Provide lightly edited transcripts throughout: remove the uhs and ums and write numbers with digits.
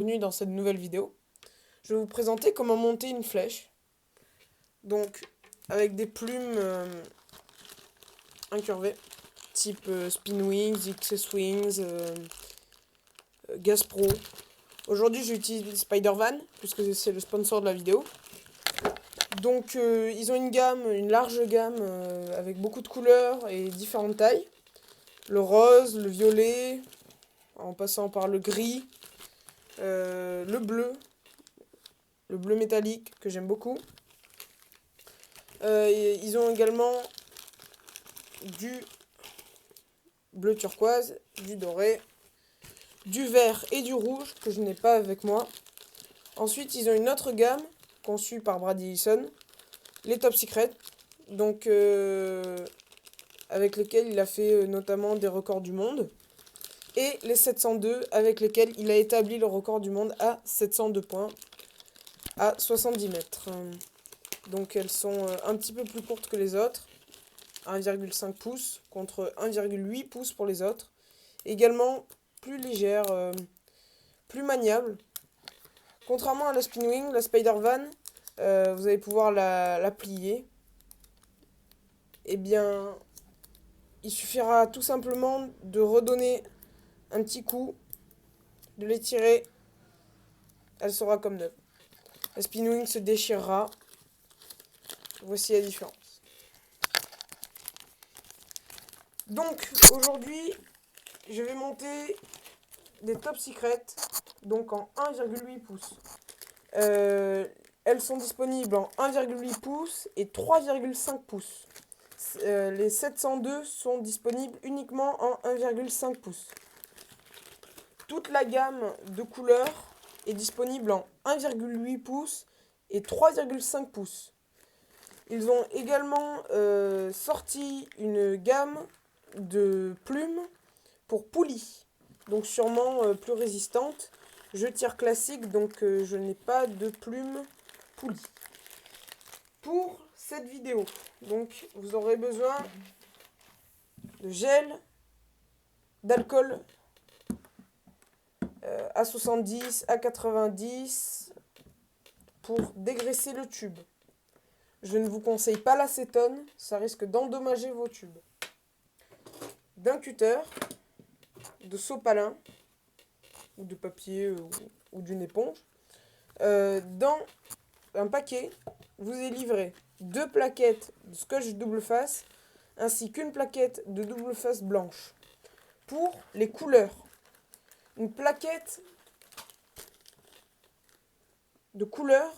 Bienvenue dans cette nouvelle vidéo. Je vais vous présenter comment monter une flèche. Donc, avec des plumes incurvées, type Spin Wings, XS Wings, Gas Pro. Aujourd'hui, j'utilise Spider-Van, puisque c'est le sponsor de la vidéo. Donc, ils ont une large gamme, avec beaucoup de couleurs et différentes tailles. Le rose, le violet, en passant par le gris, le bleu métallique, que j'aime beaucoup. Ils ont également du bleu turquoise, du doré, du vert et du rouge, que je n'ai pas avec moi. Ensuite, ils ont une autre gamme, conçue par Brad Ellison, les Top Secret, donc avec lesquels il a fait notamment des records du monde. Et les 702, avec lesquels il a établi le record du monde à 702 points, à 70 mètres. Donc elles sont un petit peu plus courtes que les autres. 1,5 pouces contre 1,8 pouces pour les autres. Également plus légère, plus maniable. Contrairement à la Spinwing, la Spider-Van, vous allez pouvoir la plier. Eh bien, il suffira tout simplement de redonner un petit coup, de l'étirer, elle sera comme neuve. La Spinwing se déchirera. Voici la différence. Donc, aujourd'hui, je vais monter des Top Secret, donc en 1,8 pouces. Elles sont disponibles en 1,8 pouces et 3,5 pouces. Les 702 sont disponibles uniquement en 1,5 pouces. Toute la gamme de couleurs est disponible en 1,8 pouces et 3,5 pouces. Ils ont également sorti une gamme de plumes pour poulies, donc sûrement plus résistantes. Je tire classique, donc je n'ai pas de plumes poulies. Pour cette vidéo, donc vous aurez besoin de gel, d'alcool à 70, à 90 pour dégraisser le tube. Je ne vous conseille pas l'acétone, ça risque d'endommager vos tubes. D'un cutter, de sopalin, ou de papier ou d'une éponge. Dans un paquet, vous est livré 2 plaquettes de scotch double face ainsi qu'une plaquette de double face blanche. Pour les couleurs, une plaquette de couleurs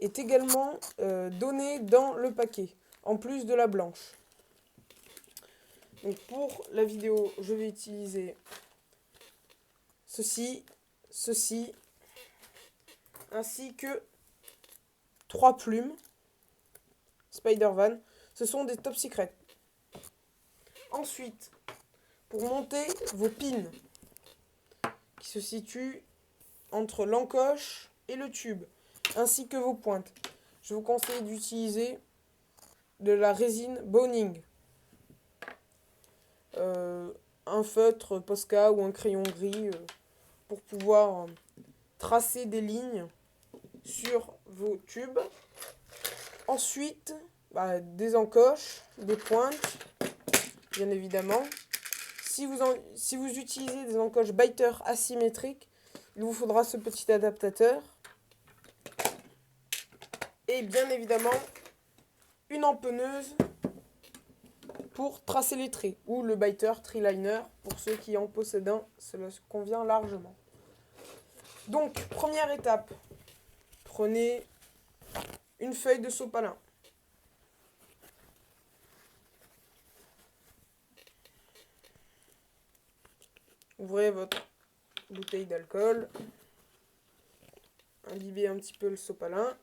est également donnée dans le paquet, en plus de la blanche. Donc pour la vidéo, je vais utiliser ceci, ainsi que 3 plumes Spider-Van. Ce sont des Top Secret. Ensuite, pour monter vos pins, qui se situent entre l'encoche et le tube, ainsi que vos pointes, je vous conseille d'utiliser de la résine Boning. Un feutre Posca ou un crayon gris pour pouvoir tracer des lignes sur vos tubes. Ensuite, des encoches, des pointes, bien évidemment. Si vous utilisez des encoches biter asymétriques, il vous faudra ce petit adaptateur. Et bien évidemment, une empenneuse pour tracer les traits, ou le biter Treeliner, pour ceux qui en possèdent un, cela convient largement. Donc, première étape, prenez une feuille de sopalin. Ouvrez votre bouteille d'alcool, imbibez un petit peu le sopalin.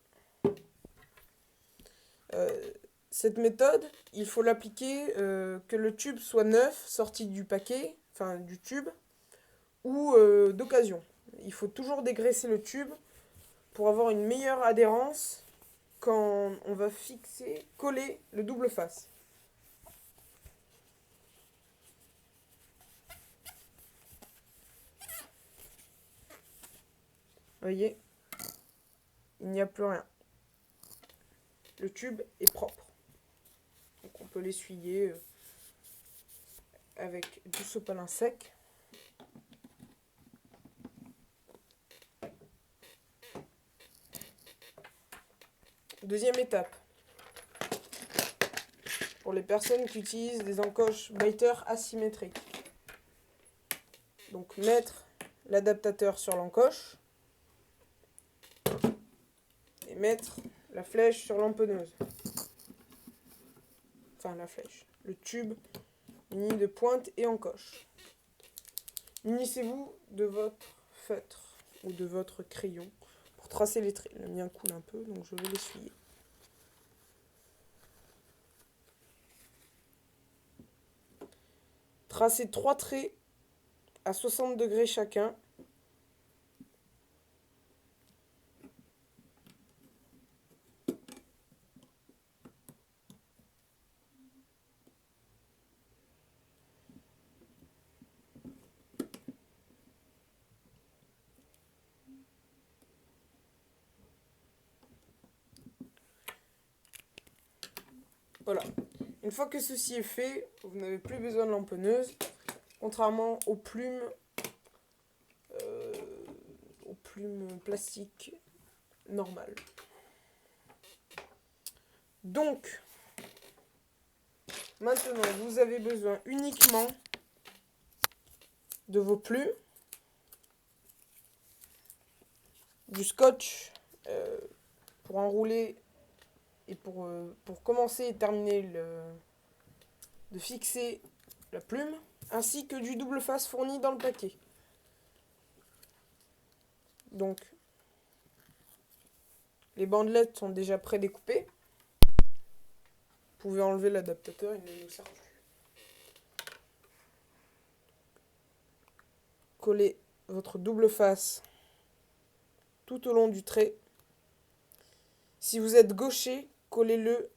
Cette méthode, il faut l'appliquer que le tube soit neuf, sorti du paquet, enfin du tube, ou d'occasion. Il faut toujours dégraisser le tube pour avoir une meilleure adhérence quand on va coller le double face. voyez, il n'y a plus rien. Le tube est propre. Donc on peut l'essuyer avec du sopalin sec. Deuxième étape. Pour les personnes qui utilisent des encoches Biter asymétriques. Donc mettre l'adaptateur sur l'encoche et mettre la flèche sur l'empenneuse. Enfin la flèche, le tube muni de pointe et encoche. Munissez-vous de votre feutre ou de votre crayon pour tracer les traits. Le mien coule un peu, donc je vais l'essuyer. Tracez 3 traits à 60 degrés chacun. Voilà. Une fois que ceci est fait, vous n'avez plus besoin de l'empenneuse, contrairement aux plumes plastiques normales. Donc, maintenant, vous avez besoin uniquement de vos plumes, du scotch pour enrouler et pour commencer et terminer de fixer la plume, ainsi que du double face fourni dans le paquet. Donc, les bandelettes sont déjà prédécoupées. Vous pouvez enlever l'adaptateur, il ne nous sert plus. Collez votre double face tout au long du trait. Si vous êtes gaucher, collez-le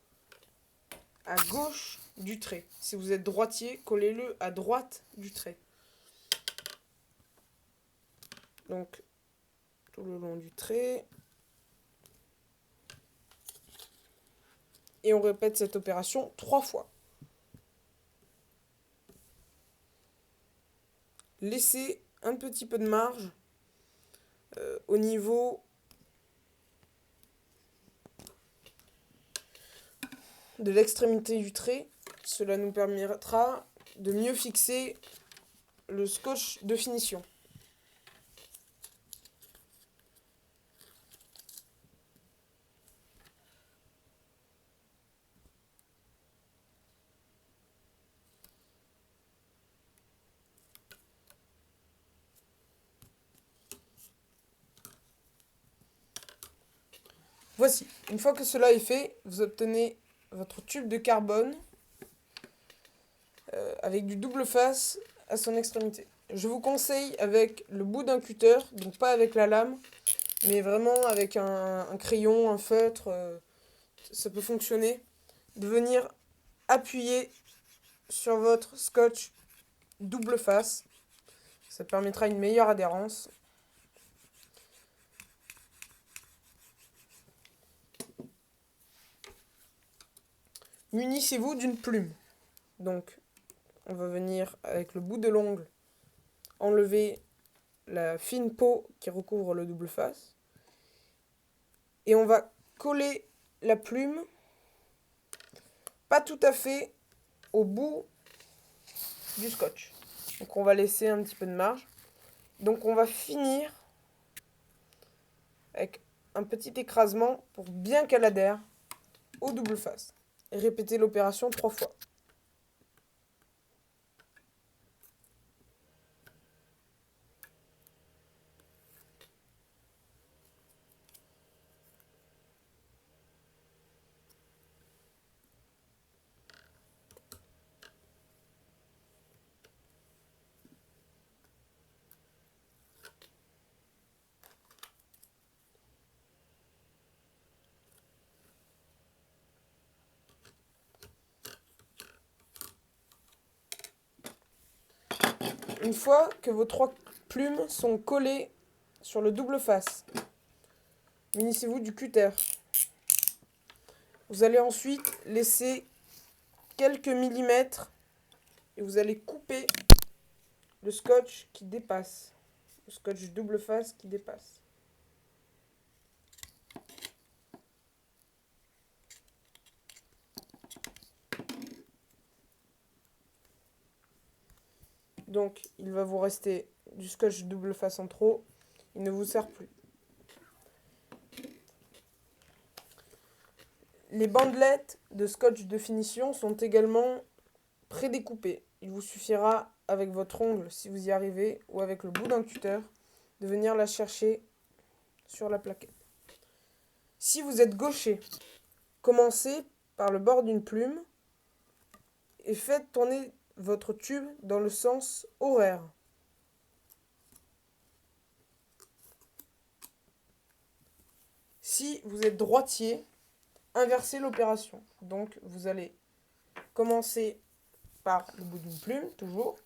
à gauche du trait. Si vous êtes droitier, collez-le à droite du trait. Donc, tout le long du trait. Et on répète cette opération 3 fois. Laissez un petit peu de marge au niveau de l'extrémité du trait. Cela nous permettra de mieux fixer le scotch de finition. Voici, une fois que cela est fait, vous obtenez votre tube de carbone avec du double face à son extrémité. Je vous conseille avec le bout d'un cutter, donc pas avec la lame, mais vraiment avec un crayon, un feutre, ça peut fonctionner, de venir appuyer sur votre scotch double face. Ça permettra une meilleure adhérence. Munissez-vous d'une plume. Donc, on va venir avec le bout de l'ongle enlever la fine peau qui recouvre le double face. Et on va coller la plume, pas tout à fait au bout du scotch. Donc on va laisser un petit peu de marge. Donc on va finir avec un petit écrasement pour bien qu'elle adhère au double face. Et répéter l'opération 3 fois. Une fois que vos 3 plumes sont collées sur le double face. Munissez-vous du cutter. Vous allez ensuite laisser quelques millimètres et vous allez couper le scotch qui dépasse. Le scotch double face qui dépasse. Donc, il va vous rester du scotch double face en trop. Il ne vous sert plus. Les bandelettes de scotch de finition sont également prédécoupées. Il vous suffira, avec votre ongle, si vous y arrivez, ou avec le bout d'un cutter, de venir la chercher sur la plaquette. Si vous êtes gaucher, commencez par le bord d'une plume et faites tourner votre tube dans le sens horaire. Si vous êtes droitier, inversez l'opération. Donc vous allez commencer par le bout d'une plume, toujours,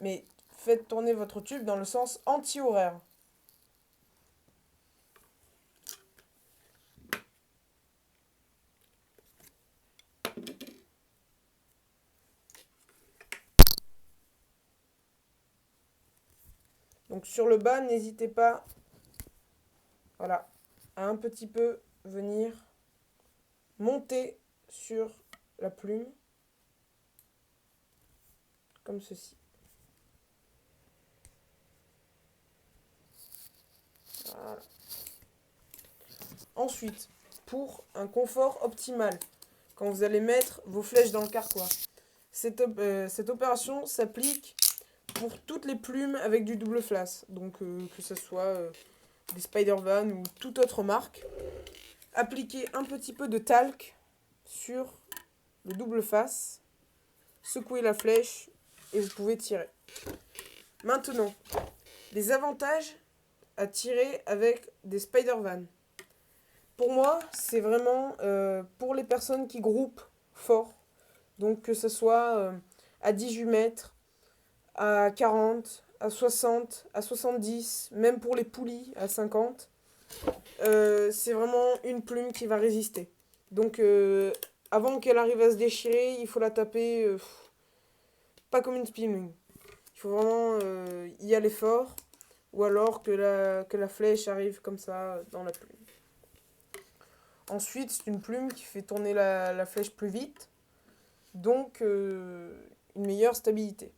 mais faites tourner votre tube dans le sens anti-horaire. Donc sur le bas, n'hésitez pas, voilà, à un petit peu venir monter sur la plume, comme ceci. Voilà. Ensuite, pour un confort optimal, quand vous allez mettre vos flèches dans le carquois, cette opération s'applique pour toutes les plumes avec du double face, donc que ce soit des Spider-Van ou toute autre marque. Appliquez un petit peu de talc sur le double face, secouez la flèche et vous pouvez tirer. Maintenant, les avantages à tirer avec des Spider-Van. Pour moi, c'est vraiment pour les personnes qui groupent fort, donc que ce soit à 18 mètres, à 40, à 60, à 70, même pour les poulies à 50. C'est vraiment une plume qui va résister. Donc avant qu'elle arrive à se déchirer, il faut la taper pas comme une spinning. Il faut vraiment y aller fort, ou alors que la flèche arrive comme ça dans la plume. Ensuite, c'est une plume qui fait tourner la flèche plus vite, donc une meilleure stabilité.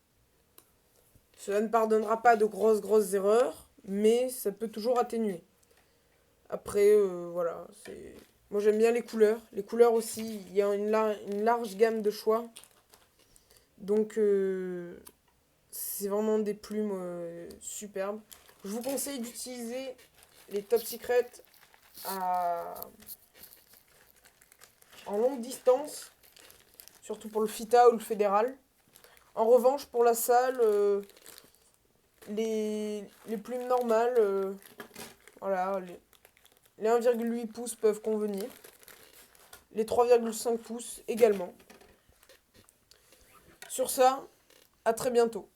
Cela ne pardonnera pas de grosses erreurs, mais ça peut toujours atténuer. Après, voilà, moi j'aime bien les couleurs. Les couleurs aussi, il y a une large gamme de choix. Donc, c'est vraiment des plumes superbes. Je vous conseille d'utiliser les Top Secret en longue distance, surtout pour le FITA ou le fédéral. En revanche, pour la salle, les plumes normales, voilà, les 1,8 pouces peuvent convenir. Les 3,5 pouces également. Sur ça, à très bientôt.